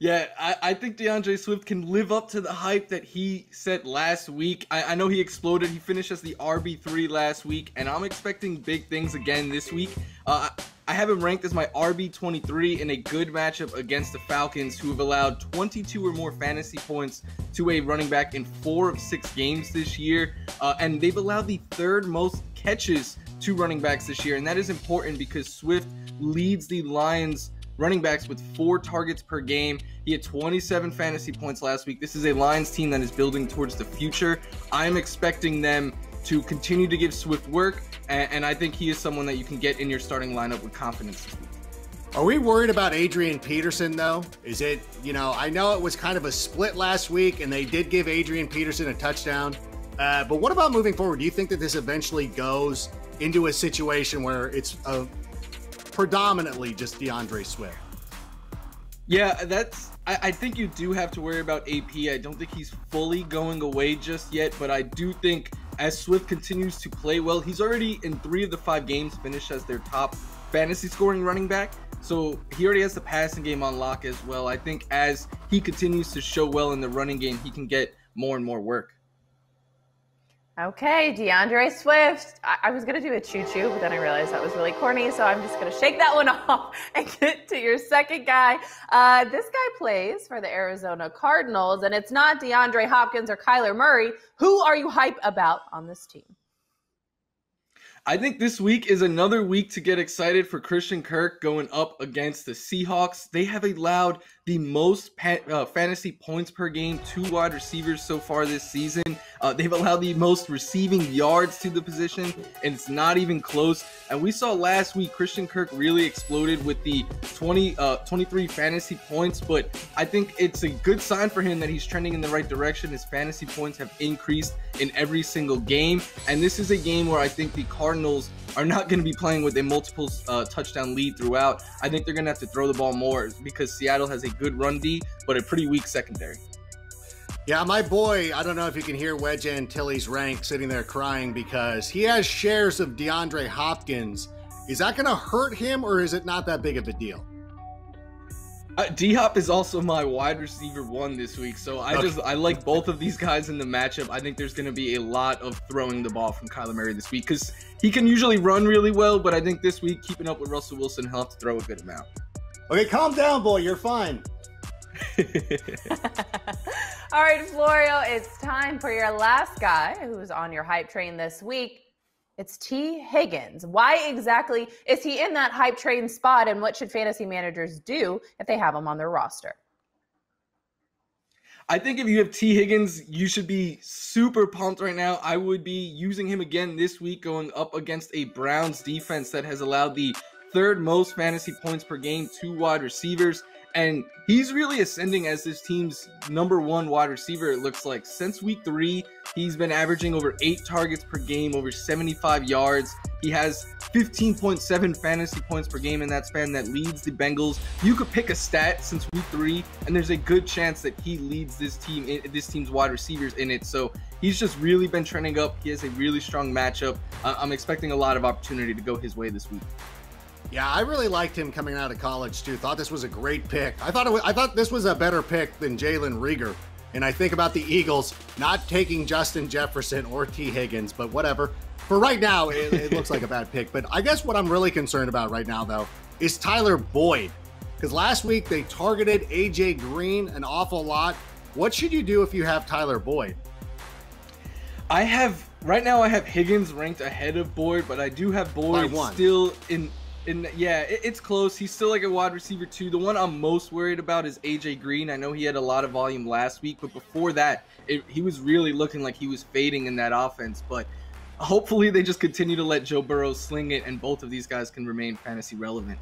Yeah, I think DAndre Swift can live up to the hype that he set last week. I know he exploded. He finished as the RB3 last week, and I'm expecting big things again this week. I have him ranked as my RB23 in a good matchup against the Falcons, who have allowed 22 or more fantasy points to a running back in 4 of 6 games this year. And they've allowed the 3rd most catches to running backs this year. And that is important because Swift leads the Lions running backs with 4 targets per game. He had 27 fantasy points last week. This is a Lions team that is building towards the future. I'm expecting them to continue to give Swift work, and I think he is someone that you can get in your starting lineup with confidence this week. Are we worried about Adrian Peterson, though? Is it, I know it was kind of a split last week, and they did give Adrian Peterson a touchdown. But what about moving forward? Do you think that this eventually goes into a situation where it's predominantly just DAndre Swift? Yeah, I think you do have to worry about AP. I don't think he's fully going away just yet, but I do think as Swift continues to play well, he's already in 3 of the 5 games finished as their top fantasy scoring running back. So he already has the passing game on lock as well. I think as he continues to show well in the running game, he can get more and more work. Okay, DAndre Swift. I was going to do a choo-choo, but then I realized that was really corny, so I'm just going to shake that one off and get to your second guy. This guy plays for the Arizona Cardinals, and it's not DeAndre Hopkins or Kyler Murray. Who are you hype about on this team? I think this week is another week to get excited for Christian Kirk going up against the Seahawks. They have allowed the most fantasy points per game to wide receivers so far this season. They've allowed the most receiving yards to the position, and it's not even close. And we saw last week Christian Kirk really exploded with the 23 fantasy points, but I think it's a good sign for him that he's trending in the right direction. His fantasy points have increased in every single game, and this is a game where I think the Cardinals are not going to be playing with a multiple touchdown lead throughout. I think they're going to have to throw the ball more because Seattle has a good run D, but a pretty weak secondary. Yeah, my boy, I don't know if you can hear Wedge Antilles Rank sitting there crying because he has shares of DeAndre Hopkins. Is that going to hurt him, or is it not that big of a deal? D-Hop is also my wide receiver 1 this week, so I like both of these guys in the matchup. I think there's going to be a lot of throwing the ball from Kyler Murray this week because he can usually run really well, but I think this week, keeping up with Russell Wilson, he'll have to throw a good amount. Okay, calm down, boy. You're fine. All right, Florio, it's time for your last guy who's on your hype train this week. It's T. Higgins. Why exactly is he in that hype train spot, and what should fantasy managers do if they have him on their roster? I think if you have T. Higgins, you should be super pumped right now. I would be using him again this week going up against a Browns defense that has allowed the 3rd most fantasy points per game to wide receivers. And he's really ascending as this team's #1 wide receiver, it looks like. Since week 3, he's been averaging over 8 targets per game, over 75 yards. He has 15.7 fantasy points per game in that span that leads the Bengals. You could pick a stat since week 3, and there's a good chance that he leads this team's wide receivers in it. So he's just really been trending up. He has a really strong matchup. I'm expecting a lot of opportunity to go his way this week. Yeah, I really liked him coming out of college, too. Thought this was a great pick. I thought this was a better pick than Jalen Reagor. And I think about the Eagles not taking Justin Jefferson or T. Higgins, but whatever. For right now, it looks like a bad pick. But I guess what I'm really concerned about right now, though, is Tyler Boyd. Because last week they targeted A.J. Green an awful lot. What should you do if you have Tyler Boyd? Right now I have Higgins ranked ahead of Boyd, but I do have Boyd still in. Yeah, it's close. He's still like a wide receiver 2. The one I'm most worried about is AJ Green. I know he had a lot of volume last week, but before that, he was really looking like he was fading in that offense. But hopefully they just continue to let Joe Burrow sling it, and both of these guys can remain fantasy relevant.